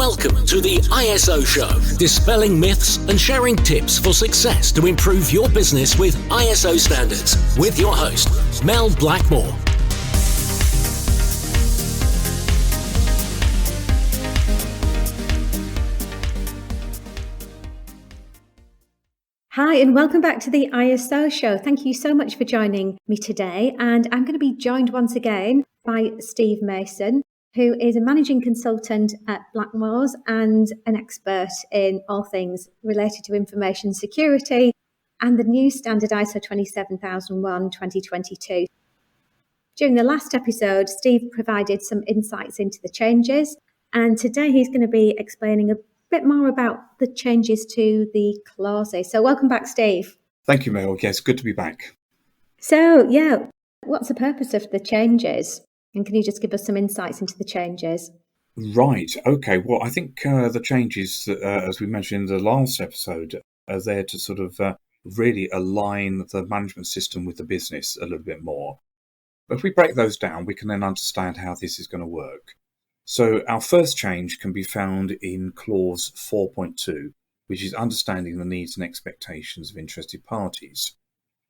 Welcome to the ISO Show, dispelling myths and sharing tips for success to improve your business with ISO standards, with your host, Mel Blackmore. Hi, and welcome back to the ISO Show. Thank you so much for joining me today. And I'm going to be joined once again by Steve Mason, who is a managing consultant at Blackmores and an expert in all things related to information security and the new standard ISO 27001-2022. During the last episode, Steve provided some insights into the changes, and today he's going to be explaining a bit more about the changes to the clauses. So welcome back, Steve. Thank you, Mel. Yes, good to be back. So, what's the purpose of the changes? And can you just give us some insights into the changes? Right. Okay. Well, I think the changes, as we mentioned in the last episode, are there to sort of really align the management system with the business a little bit more. But if we break those down, we can then understand how this is going to work. So our first change can be found in clause 4.2, which is understanding the needs and expectations of interested parties.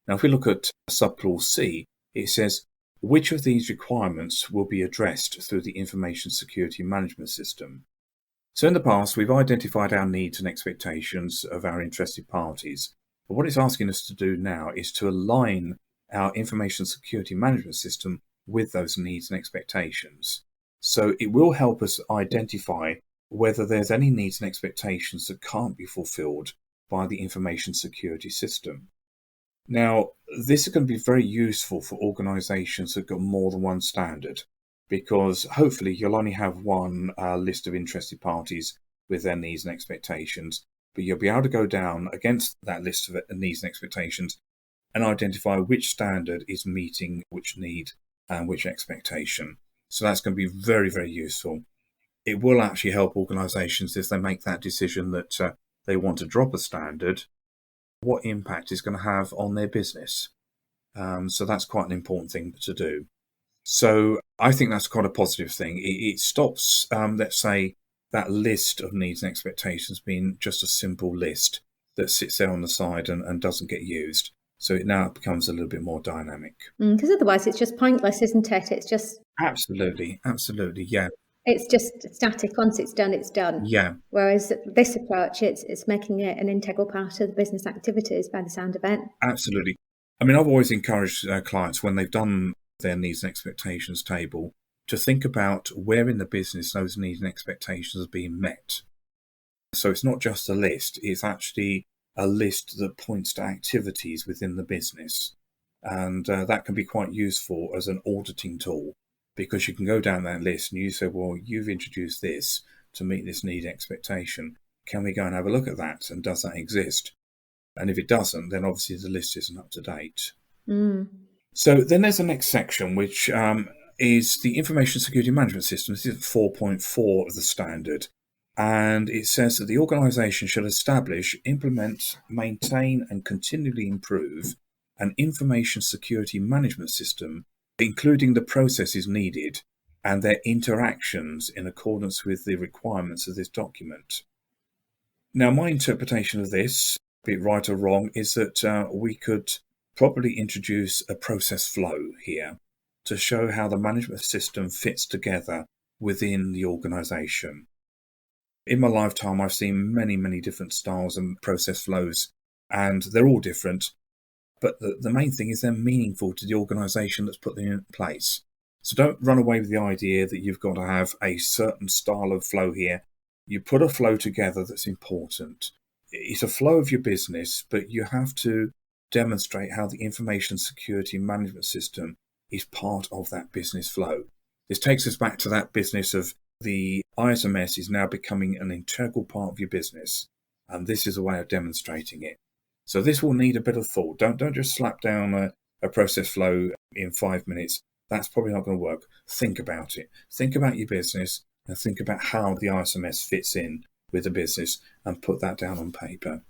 Now, if we look at subclause C, it says, which of these requirements will be addressed through the information security management system? So in the past, we've identified our needs and expectations of our interested parties. But what it's asking us to do now is to align our information security management system with those needs and expectations. So it will help us identify whether there's any needs and expectations that can't be fulfilled by the information security system. Now, this is going to be very useful for organizations that got more than one standard, because hopefully you'll only have one list of interested parties with their needs and expectations, but you'll be able to go down against that list of needs and expectations and identify which standard is meeting which need and which expectation. So that's going to be very, very useful. It will actually help organizations if they make that decision that they want to drop a standard, what impact it's going to have on their business. So that's quite an important thing to do. So I think that's quite a positive thing. It stops, let's say, that list of needs and expectations being just a simple list that sits there on the side and doesn't get used. So it now becomes a little bit more dynamic. Because otherwise it's just pointless, isn't it? It's just... Absolutely, yeah. It's just static. Once it's done, it's done. Yeah. Whereas this approach, it's making it an integral part of the business activities by the sound of it. Absolutely. I mean, I've always encouraged clients when they've done their needs and expectations table to think about where in the business those needs and expectations are being met. So it's not just a list, it's actually a list that points to activities within the business. And that can be quite useful as an auditing tool, because you can go down that list and you say, well, you've introduced this to meet this need expectation. Can we go and have a look at that? And does that exist? And if it doesn't, then obviously the list isn't up to date. So then there's the next section, which is the information security management system. This is 4.4 of the standard. And it says that the organization should establish, implement, maintain, and continually improve an information security management system, including the processes needed and their interactions in accordance with the requirements of this document. Now, my interpretation of this, be it right or wrong, is that we could probably introduce a process flow here to show how the management system fits together within the organization. In my lifetime, I've seen many, many different styles and process flows, and they're all different. But the main thing is they're meaningful to the organisation that's put them in place. So don't run away with the idea that you've got to have a certain style of flow here. You put a flow together that's important. It's a flow of your business, but you have to demonstrate how the information security management system is part of that business flow. This takes us back to that business of the ISMS is now becoming an integral part of your business. And this is a way of demonstrating it. So this will need a bit of thought. Don't just slap down a process flow in 5 minutes. That's probably not going to work. Think about it. Think about your business and think about how the ISMS fits in with the business and put that down on paper.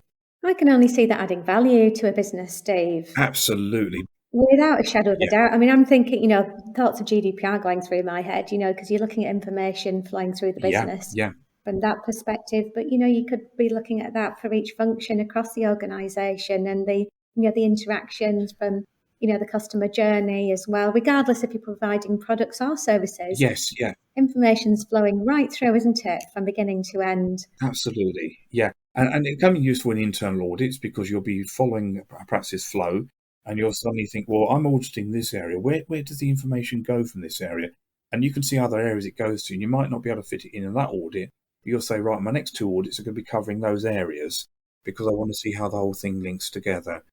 I can only see that adding value to a business, Steve. Absolutely. Without a shadow of a doubt. I mean, I'm thinking, thoughts of GDPR going through my head, because you're looking at information flowing through the business. Yeah. from that perspective. But, you could be looking at that for each function across the organisation, and the interactions from, the customer journey as well, regardless if you're providing products or services. Yes, yeah, Information's flowing right through, isn't it, from beginning to end? absolutely. Yeah. And it can be useful in internal audits because you'll be following perhaps this flow and you'll suddenly think, well, I'm auditing this area. Where does the information go from this area? And you can see other areas it goes to, and you might not be able to fit it in that audit. But you'll say, right, my next 2 audits are going to be covering those areas because I want to see how the whole thing links together.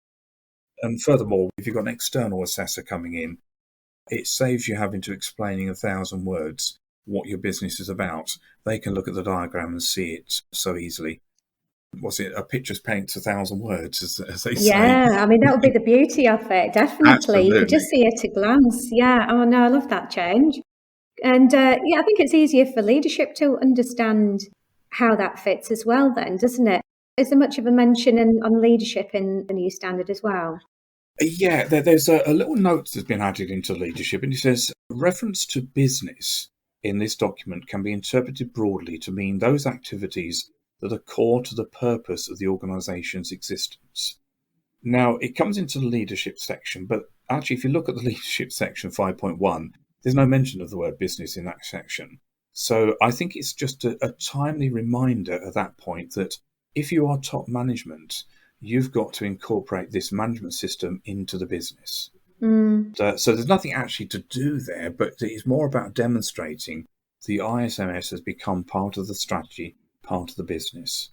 And furthermore, if you've got an external assessor coming in, it saves you having to explain in 1,000 words what your business is about. They can look at the diagram and see it so easily. What's it? A picture paints 1,000 words, as they say. Yeah, I mean, that would be the beauty of it, definitely. You could Absolutely. just see it at a glance. Yeah. Oh, no, I love that change. And yeah, I think it's easier for leadership to understand how that fits as well, then, doesn't it? Is there much of a mention on leadership in the new standard as well? Yeah, there's a little note that's been added into leadership, and it says reference to business in this document can be interpreted broadly to mean those activities that are core to the purpose of the organisation's existence. Now, it comes into the leadership section, but actually, if you look at the leadership section 5.1, there's no mention of the word business in that section. So I think it's just a timely reminder at that point that if you are top management, you've got to incorporate this management system into the business. So there's nothing actually to do there, but it's more about demonstrating the ISMS has become part of the strategy, part of the business.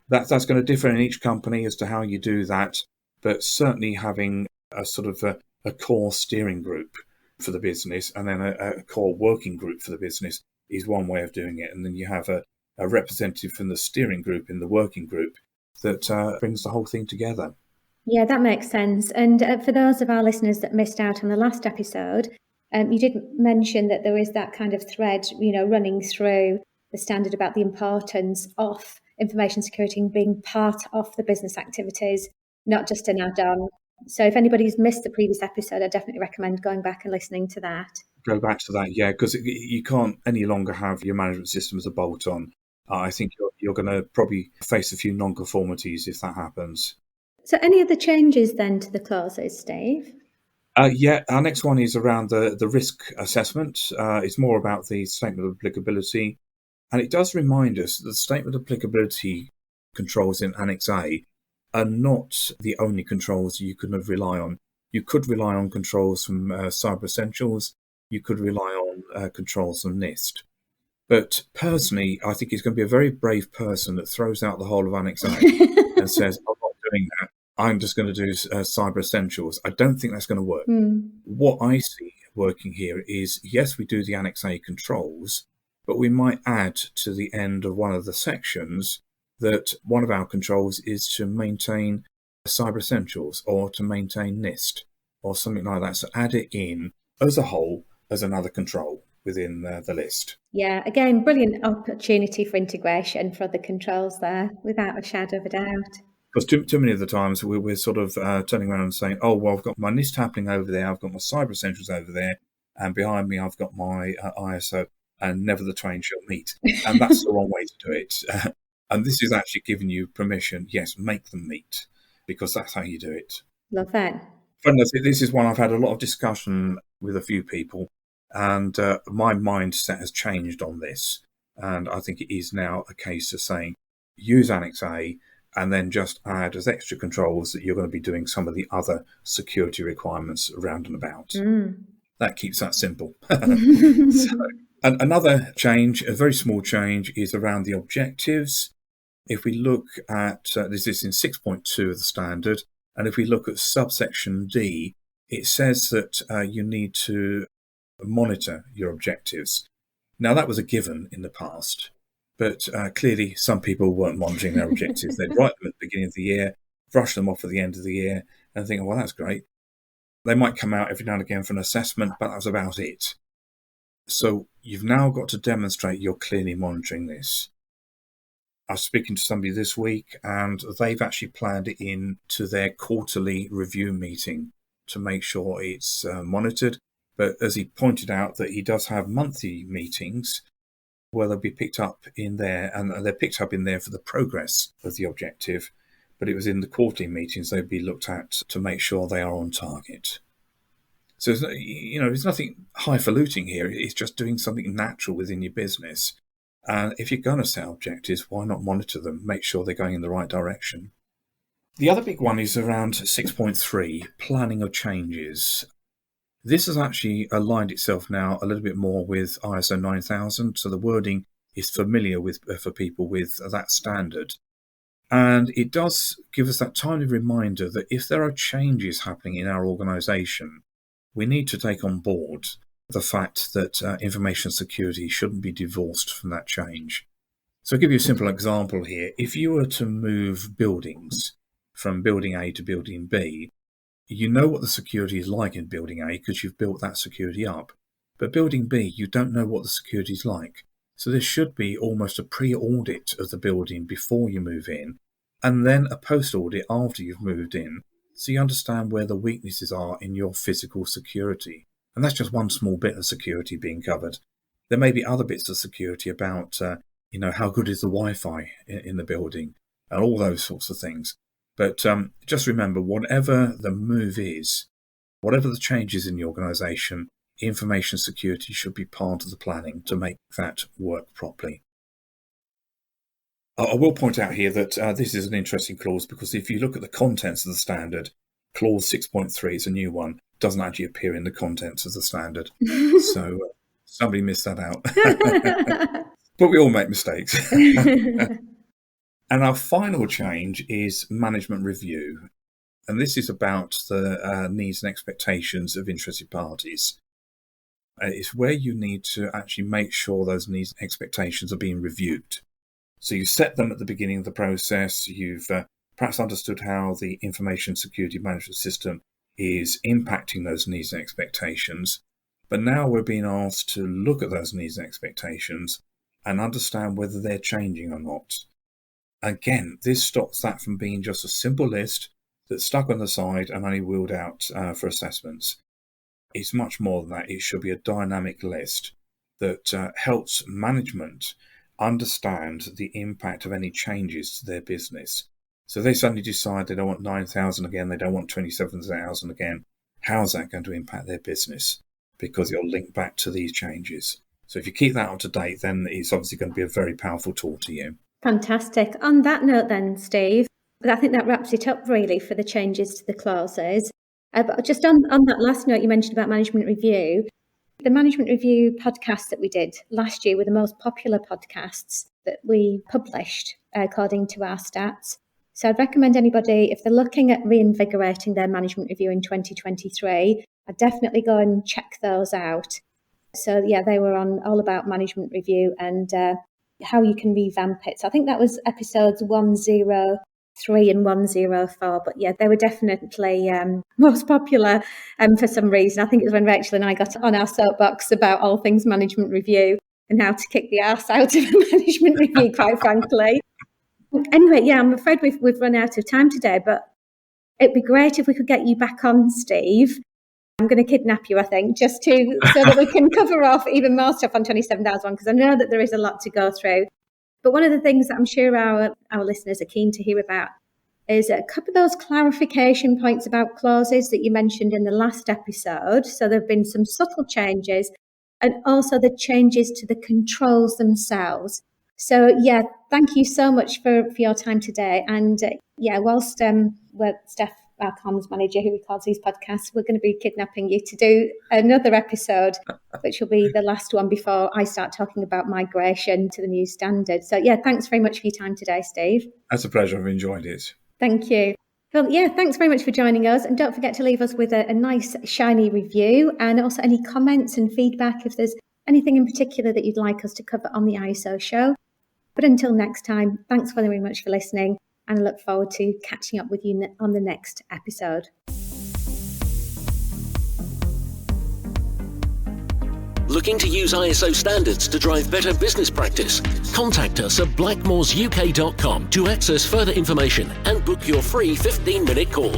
That's going to differ in each company as to how you do that, but certainly having a sort of a core steering group for the business and then a core working group for the business is one way of doing it. And then you have a representative from the steering group in the working group that brings the whole thing together. Yeah, that makes sense. And for those of our listeners that missed out on the last episode, you did mention that there is that kind of thread, running through the standard about the importance of information security being part of the business activities, not just an add-on. So if anybody's missed the previous episode, I definitely recommend going back and listening to that. Go back to that, yeah, because you can't any longer have your management system as a bolt-on. I think you're going to probably face a few non-conformities if that happens. So any other changes then to the clauses, Steve? Yeah, our next one is around the risk assessment. It's more about the statement of applicability. And it does remind us that the statement of applicability controls in Annex A are not the only controls you can rely on. You could rely on controls from Cyber Essentials. You could rely on controls from NIST. But personally, I think he's going to be a very brave person that throws out the whole of Annex A and says, I'm not doing that. I'm just going to do Cyber Essentials. I don't think that's going to work. What I see working here is, yes, we do the Annex A controls, but we might add to the end of one of the sections that one of our controls is to maintain Cyber Essentials or to maintain NIST or something like that. So add it in as a whole as another control within the list. Yeah, again, brilliant opportunity for integration for the controls there, without a shadow of a doubt. Because too many of the times we're sort of turning around and saying, oh, well, I've got my NIST happening over there, I've got my Cyber Essentials over there, and behind me I've got my ISO, and never the twain shall meet. And that's the wrong way to do it. And this is actually giving you permission, yes, make them meet, because that's how you do it. Love that. Funny enough, this is one I've had a lot of discussion with a few people, and my mindset has changed on this. And I think it is now a case of saying, use Annex A, and then just add as extra controls that you're going to be doing some of the other security requirements around and about. That keeps that simple. And another change, a very small change, is around the objectives. If we look at, this is in 6.2 of the standard, and if we look at subsection D, it says that you need to monitor your objectives. Now, that was a given in the past. But clearly, some people weren't monitoring their objectives. They'd write them at the beginning of the year, brush them off at the end of the year, and think, oh, well, that's great. They might come out every now and again for an assessment, but that's about it. So you've now got to demonstrate you're clearly monitoring this. I was speaking to somebody this week, and they've actually planned it into their quarterly review meeting to make sure it's monitored. But as he pointed out, that he does have monthly meetings. where they'll be picked up in there, and they're picked up in there for the progress of the objective, but it was in the quarterly meetings they'd be looked at to make sure they are on target. So, there's nothing highfalutin here. It's just doing something natural within your business. And if you're going to set objectives, why not monitor them, make sure they're going in the right direction? The other big one is around 6.3, planning of changes. This has actually aligned itself now a little bit more with ISO 9000, so the wording is familiar for people with that standard. And it does give us that timely reminder that if there are changes happening in our organisation, we need to take on board the fact that information security shouldn't be divorced from that change. So I'll give you a simple example here. If you were to move buildings from building A to building B, you know what the security is like in building A because you've built that security up. But building B, you don't know what the security is like. So there should be almost a pre-audit of the building before you move in, and then a post-audit after you've moved in, so you understand where the weaknesses are in your physical security. And that's just one small bit of security being covered. There may be other bits of security about, how good is the Wi-Fi in the building, and all those sorts of things. But just remember, whatever the move is, whatever the changes in the organisation, information security should be part of the planning to make that work properly. I will point out here that this is an interesting clause, because if you look at the contents of the standard, clause 6.3 is a new one, doesn't actually appear in the contents of the standard. So somebody missed that out. But we all make mistakes. And our final change is management review. And this is about the needs and expectations of interested parties. It's where you need to actually make sure those needs and expectations are being reviewed. So you set them at the beginning of the process. You've perhaps understood how the information security management system is impacting those needs and expectations. But now we're being asked to look at those needs and expectations and understand whether they're changing or not. Again, this stops that from being just a simple list that's stuck on the side and only wheeled out for assessments. It's much more than that. It should be a dynamic list that helps management understand the impact of any changes to their business. So they suddenly decide they don't want 9,000 again, they don't want 27,000 again. How's that going to impact their business? Because it'll link back to these changes. So if you keep that up to date, then it's obviously going to be a very powerful tool to you. Fantastic. On that note then, Steve, I think that wraps it up really for the changes to the clauses. But just on that last note you mentioned about management review, the management review podcasts that we did last year were the most popular podcasts that we published according to our stats. So I'd recommend anybody, if they're looking at reinvigorating their management review in 2023, I'd definitely go and check those out. So yeah, they were on all about management review and how you can revamp it. So I think that was episodes 103 and 104. But yeah, they were definitely most popular for some reason. I think it was when Rachel and I got on our soapbox about all things management review and how to kick the arse out of a management review, quite frankly. Anyway, yeah, I'm afraid we've run out of time today, but it'd be great if we could get you back on, Steve. I'm going to kidnap you, I think, so that we can cover off even more stuff on 27,001, because I know that there is a lot to go through. But one of the things that I'm sure our listeners are keen to hear about is a couple of those clarification points about clauses that you mentioned in the last episode. So there have been some subtle changes and also the changes to the controls themselves. So, yeah, thank you so much for your time today. And, whilst Steph, our comms manager who records these podcasts, we're going to be kidnapping you to do another episode, which will be the last one before I start talking about migration to the new standard. So, yeah, thanks very much for your time today, Steve. That's a pleasure. I've enjoyed it. Thank you. Well, yeah, thanks very much for joining us. And don't forget to leave us with a nice, shiny review and also any comments and feedback if there's anything in particular that you'd like us to cover on the ISO show. But until next time, thanks very much for listening. And I look forward to catching up with you on the next episode. Looking to use ISO standards to drive better business practice? Contact us at blackmoresuk.com to access further information and book your free 15-minute call.